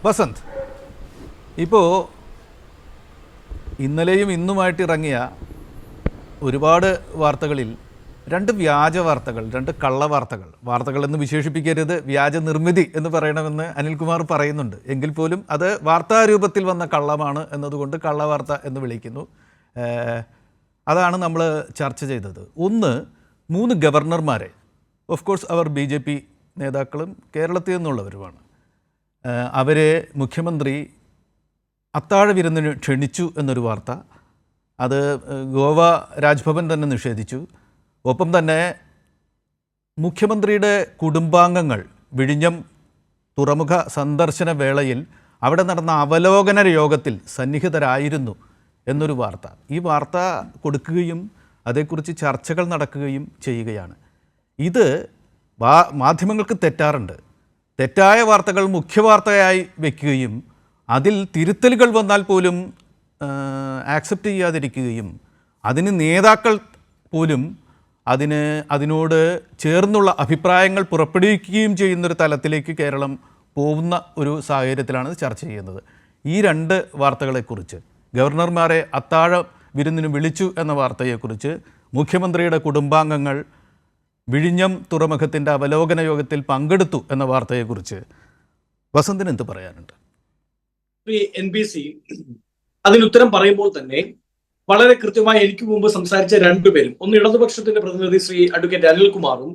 വസന്ത്, ഇപ്പോൾ ഇന്നലെയും ഇന്നുമായിട്ട് ഇറങ്ങിയ ഒരുപാട് വാർത്തകളിൽ രണ്ട് വ്യാജ വാർത്തകൾ, രണ്ട് വാർത്തകൾ എന്ന് വിശേഷിപ്പിക്കരുത്, വ്യാജ നിർമ്മിതി എന്ന് പറയണമെന്ന് അനിൽകുമാർ പറയുന്നുണ്ട്. എങ്കിൽ പോലും അത് വാർത്താരൂപത്തിൽ വന്ന കള്ളമാണ് എന്നതുകൊണ്ട് കള്ളവാർത്ത എന്ന് വിളിക്കുന്നു. അതാണ് നമ്മൾ ചർച്ച ചെയ്തത്. ഒന്ന്, 3 ഗവർണർമാരെ, ഓഫ് കോഴ്സ് അവർ BJP നേതാക്കളും കേരളത്തിൽ നിന്നുള്ളവരുമാണ്, അവരെ മുഖ്യമന്ത്രി അത്താഴ വിരുന്നിന് ക്ഷണിച്ചു എന്നൊരു വാർത്ത. അത് ഗോവ രാജ്ഭവൻ തന്നെ നിഷേധിച്ചു. ഒപ്പം തന്നെ മുഖ്യമന്ത്രിയുടെ കുടുംബാംഗങ്ങൾ വിഴിഞ്ഞം തുറമുഖ സന്ദർശന വേളയിൽ അവിടെ നടന്ന അവലോകന യോഗത്തിൽ സന്നിഹിതരായിരുന്നു എന്നൊരു വാർത്ത. ഈ വാർത്ത കൊടുക്കുകയും അതേക്കുറിച്ച് ചർച്ചകൾ നടക്കുകയും ചെയ്യുകയാണ്. ഇത് മാധ്യമങ്ങൾക്ക് തെറ്റാറുണ്ട്. തെറ്റായ വാർത്തകൾ മുഖ്യവാർത്തയായി വയ്ക്കുകയും അതിൽ തിരുത്തലുകൾ വന്നാൽ പോലും ആക്സെപ്റ്റ് ചെയ്യാതിരിക്കുകയും അതിന് നേതാക്കൾ പോലും അതിനോട് ചേർന്നുള്ള അഭിപ്രായങ്ങൾ പുറപ്പെടുവിക്കുകയും ചെയ്യുന്നൊരു തലത്തിലേക്ക് കേരളം പോകുന്ന ഒരു സാഹചര്യത്തിലാണ് ചർച്ച ചെയ്യുന്നത്. ഈ 2 വാർത്തകളെക്കുറിച്ച്, ഗവർണർമാരെ അത്താഴ വിരുന്നിന് വിളിച്ചു എന്ന വാർത്തയെക്കുറിച്ച്, മുഖ്യമന്ത്രിയുടെ കുടുംബാംഗങ്ങൾ വിഴിഞ്ഞം തുറമുഖത്തിൻ്റെ അവലോകന യോഗത്തിൽ പങ്കെടുത്തു എന്ന വാർത്തയെക്കുറിച്ച് വസന്തിന് എന്ത് പറയാനുണ്ട്? NBC അതിനുത്തരം പറയുമ്പോൾ തന്നെ വളരെ കൃത്യമായി എനിക്ക് മുമ്പ് സംസാരിച്ച 2 പേരും, ഒന്ന് ഇടതുപക്ഷത്തിന്റെ പ്രതിനിധി ശ്രീ അഡ്വക്കേറ്റ് അനിൽകുമാറും,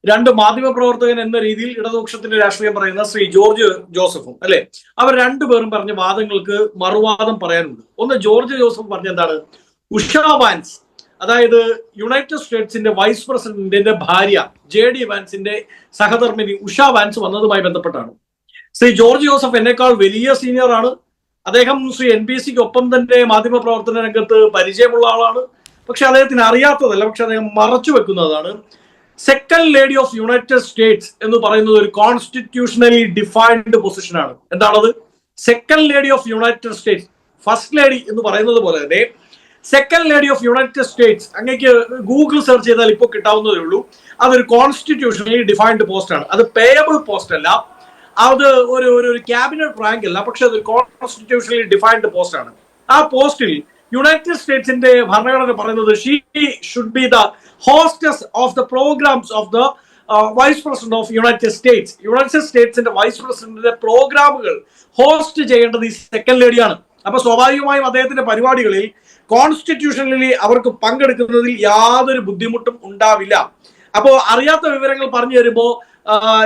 2 മാധ്യമപ്രവർത്തകൻ എന്ന രീതിയിൽ ഇടതുപക്ഷത്തിന്റെ രാഷ്ട്രീയം പറയുന്ന ശ്രീ ജോർജ് ജോസഫും, അല്ലെ, അവർ 2 പേരും പറഞ്ഞ വാദങ്ങൾക്ക് മറുവാദം പറയാനുണ്ട്. ഒന്ന്, ജോർജ് ജോസഫ് പറഞ്ഞ എന്താണ്, ഉഷ വാൻസ്, അതായത് യുണൈറ്റഡ് സ്റ്റേറ്റ്സിന്റെ വൈസ് പ്രസിഡന്റിന്റെ ഭാര്യ JD വാൻസിന്റെ സഹധർമ്മിണി ഉഷ വാൻസ് വന്നതുമായി ബന്ധപ്പെട്ടാണ്. ശ്രീ ജോർജ് ജോസഫ് എന്നെക്കാൾ വലിയ സീനിയർ ആണ്. അദ്ദേഹം ശ്രീ NBCക്ക് ഒപ്പം തന്നെ മാധ്യമ പ്രവർത്തന രംഗത്ത് പരിചയമുള്ള ആളാണ്. പക്ഷെ അദ്ദേഹത്തിന് അറിയാത്തതല്ല, പക്ഷെ അദ്ദേഹം മറച്ചു വെക്കുന്നതാണ്. Second lady of United States എന്ന് പറയുന്നത് ഒരു കോൺസ്റ്റിറ്റ്യൂഷണലി ഡിഫൈൻഡ് പൊസിഷനാണ്. എന്താണത്? Second lady of United States. First lady എന്ന് പറയുന്നത് പോലെ തന്നെ second lady of United States അങ്ങേക്ക് ഗൂഗിൾ സെർച്ച് ചെയ്താൽ ഇപ്പോൾ കിട്ടാവുന്നതേ ഉള്ളൂ. അതൊരു കോൺസ്റ്റിറ്റ്യൂഷണലി ഡിഫൈൻഡ് പോസ്റ്റ് ആണ്. അത് പേയബിൾ പോസ്റ്റ് അല്ല, അത് ഒരു ക്യാബിനറ്റ് റാങ്ക് അല്ല, പക്ഷെ അതൊരു കോൺസ്റ്റിറ്റ്യൂഷണലി ഡിഫൈൻഡ് പോസ്റ്റ് ആണ്. ആ പോസ്റ്റിൽ യുണൈറ്റഡ് സ്റ്റേറ്റ്സിന്റെ ഭരണഘടന പറയുന്നത് she should be the hostess of the programs of the vice president of United States. United സ്റ്റേറ്റ്സിന്റെ വൈസ് പ്രസിഡന്റിന്റെ പ്രോഗ്രാമുകൾ ഹോസ്റ്റ് ചെയ്യേണ്ടത് ഈ സെക്കൻഡ് ലേഡിയാണ്. അപ്പൊ സ്വാഭാവികമായും അദ്ദേഹത്തിന്റെ പരിപാടികളിൽ കോൺസ്റ്റിറ്റ്യൂഷണലി അവർക്ക് പങ്കെടുക്കുന്നതിൽ യാതൊരു ബുദ്ധിമുട്ടും ഉണ്ടാവില്ല. അപ്പോ അറിയാത്ത വിവരങ്ങൾ പറഞ്ഞു തരുമ്പോ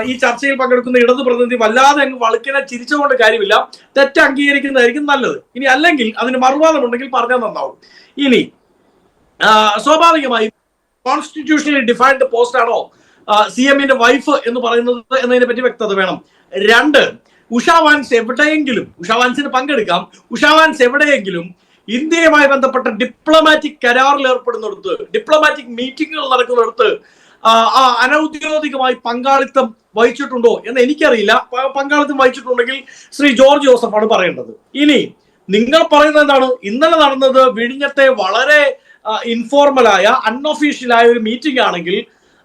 ഈ ചർച്ചയിൽ പങ്കെടുക്കുന്ന ഇടതു പ്രതിനിധി വല്ലാതെ അങ്ങ് വളുക്കിനെ ചിരിച്ചുകൊണ്ട് കാര്യമില്ല, തെറ്റ് അംഗീകരിക്കുന്നതായിരിക്കും നല്ലത്. ഇനി അല്ലെങ്കിൽ അതിന് മറുവാദം ഉണ്ടെങ്കിൽ പറഞ്ഞാൽ നന്നാവും. ഇനി സ്വാഭാവികമായും കോൺസ്റ്റിറ്റ്യൂഷണലി ഡിഫൈൻഡ് പോസ്റ്റ് ആണോ CMന്റെ വൈഫ് എന്ന് പറയുന്നത് എന്നതിനെ പറ്റി വ്യക്തത വേണം. 2, ഉഷ വാൻസ് എവിടെയെങ്കിലും, ഉഷ വാൻസിന് പങ്കെടുക്കാം, ഉഷ വാൻസ് എവിടെയെങ്കിലും ഇന്ത്യയുമായി ബന്ധപ്പെട്ട ഡിപ്ലോമാറ്റിക് കരാറിൽ ഏർപ്പെടുന്നിടത്ത്, ഡിപ്ലോമാറ്റിക് മീറ്റിംഗുകൾ നടക്കുന്നിടത്ത് അനൗദ്യോഗികമായി പങ്കാളിത്തം വഹിച്ചിട്ടുണ്ടോ എന്ന് എനിക്കറിയില്ല. പങ്കാളിത്തം വഹിച്ചിട്ടുണ്ടെങ്കിൽ ശ്രീ ജോർജ് ജോസഫാണ് പറയേണ്ടത്. ഇനി നിങ്ങൾ പറയുന്നത് എന്താണ്? ഇന്നലെ നടന്നത് വിഴിഞ്ഞത്തെ വളരെ ഇൻഫോർമലായ അൺഒഫീഷ്യലായ ഒരു മീറ്റിംഗ് ആണെങ്കിൽ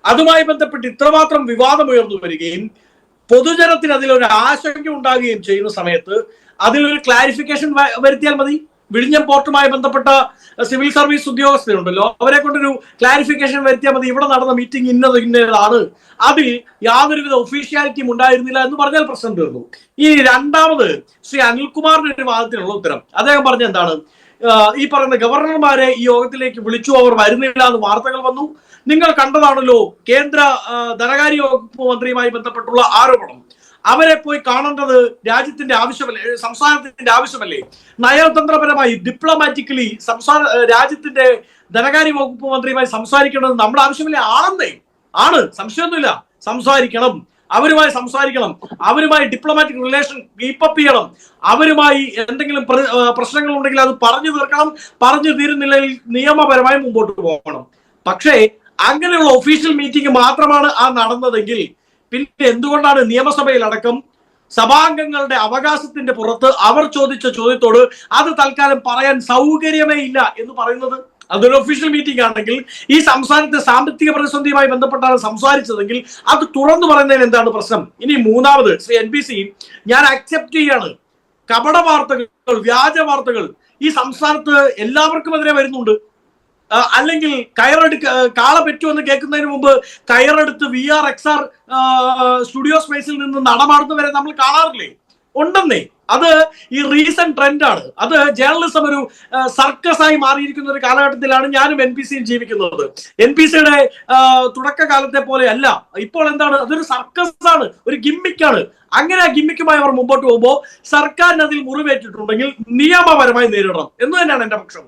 അതുമായി ബന്ധപ്പെട്ട് ഇത്രമാത്രം വിവാദം ഉയർന്നു വരികയും പൊതുജനത്തിന് അതിലൊരു ആശങ്ക ഉണ്ടാകുകയും ചെയ്യുന്ന സമയത്ത് അതിലൊരു ക്ലാരിഫിക്കേഷൻ വരുത്തിയാൽ മതി. വിഴിഞ്ഞം പോർട്ടുമായി ബന്ധപ്പെട്ട സിവിൽ സർവീസ് ഉദ്യോഗസ്ഥരുണ്ടല്ലോ, അവരെ കൊണ്ടൊരു ക്ലാരിഫിക്കേഷൻ വരുത്തിയാൽ മതി. ഇവിടെ നടന്ന മീറ്റിംഗ് ഇന്നതാണ്, അതിൽ യാതൊരുവിധ ഒഫീഷ്യാലിറ്റിയും ഉണ്ടായിരുന്നില്ല എന്ന് പറഞ്ഞാൽ പ്രശ്നം തീർന്നു. ഈ 2ാമത് ശ്രീ അനിൽകുമാറിന്റെ ഒരു വാദത്തിനുള്ള ഉത്തരം. അദ്ദേഹം പറഞ്ഞ എന്താണ്, ഈ പറയുന്ന ഗവർണർമാരെ ഈ യോഗത്തിലേക്ക് വിളിച്ചു, അവർ വരുന്നില്ല എന്ന് വാർത്തകൾ വന്നു. നിങ്ങൾ കണ്ടതാണല്ലോ കേന്ദ്ര ധനകാര്യ വകുപ്പ് മന്ത്രിയുമായി ബന്ധപ്പെട്ടുള്ള ആരോപണം. അവരെ പോയി കാണേണ്ടത് രാജ്യത്തിന്റെ ആവശ്യമല്ലേ, സംസ്ഥാനത്തിന്റെ ആവശ്യമല്ലേ? നയതന്ത്രപരമായി ഡിപ്ലോമാറ്റിക്കലി രാജ്യത്തിന്റെ ധനകാര്യ വകുപ്പ് മന്ത്രിയുമായി സംസാരിക്കേണ്ടത് നമ്മുടെ ആവശ്യമല്ലേ? ആണ്, സംശയമൊന്നുമില്ല, സംസാരിക്കണം, അവരുമായി സംസാരിക്കണം, അവരുമായി ഡിപ്ലോമാറ്റിക് റിലേഷൻ കീപ്പപ്പ് ചെയ്യണം, അവരുമായി എന്തെങ്കിലും പ്രശ്നങ്ങൾ ഉണ്ടെങ്കിൽ അത് പറഞ്ഞു തീർക്കണം, പറഞ്ഞു തീരുന്നില്ലെങ്കിൽ നിയമപരമായി മുമ്പോട്ട് പോകണം. പക്ഷേ അങ്ങനെയുള്ള ഒഫീഷ്യൽ മീറ്റിംഗ് മാത്രമാണ് നടന്നതെങ്കിൽ പിന്നെ എന്തുകൊണ്ടാണ് നിയമസഭയിലടക്കം സഭാംഗങ്ങളുടെ അവകാശത്തിന്റെ പുറത്ത് അവർ ചോദിച്ച ചോദ്യത്തോട് അത് തൽക്കാലം പറയാൻ സൗകര്യമേ ഇല്ല എന്ന് പറയുന്നത്? അതൊരു ഒഫീഷ്യൽ മീറ്റിംഗ് ആണെങ്കിൽ, ഈ സംസ്ഥാനത്തെ സാമ്പത്തിക പ്രതിസന്ധിയുമായി ബന്ധപ്പെട്ടാണ് സംസാരിച്ചതെങ്കിൽ അത് തുറന്നു പറയുന്നതിന് എന്താണ് പ്രശ്നം? ഇനി മൂന്നാമത് ശ്രീ NPC, ഞാൻ അക്സെപ്റ്റ് ചെയ്യാണ്, കപട വാർത്തകൾ, വ്യാജ വാർത്തകൾ ഈ സംസ്ഥാനത്ത് എല്ലാവർക്കും എതിരെ വരുന്നുണ്ട്. അല്ലെങ്കിൽ കാള പറ്റുമെന്ന് കേൾക്കുന്നതിന് മുമ്പ് കയറെടുത്ത് VR XR സ്റ്റുഡിയോ സ്പേസിൽ നിന്ന് നടമാടുന്നവരെ നമ്മൾ കാണാറില്ലേ? ഉണ്ടെന്നേ. അത് ഈ റീസെന്റ് ട്രെൻഡാണ്. അത് ജേർണലിസം ഒരു സർക്കസായി മാറിയിരിക്കുന്ന ഒരു കാലഘട്ടത്തിലാണ് ഞാനും NPCയും ജീവിക്കുന്നത്. NPCയുടെ തുടക്കകാലത്തെ പോലെ അല്ല ഇപ്പോൾ. എന്താണ്? അതൊരു സർക്കസ് ആണ്, ഒരു ഗിമ്മിക്കാണ്. അങ്ങനെ ആ ഗിമ്മിക്കുമായി അവർ മുമ്പോട്ട് പോകുമ്പോൾ സർക്കാരിന് അതിൽ മുറിവേറ്റിട്ടുണ്ടെങ്കിൽ നിയമപരമായി നേരിടണം എന്ന് തന്നെയാണ് എന്റെ പക്ഷം.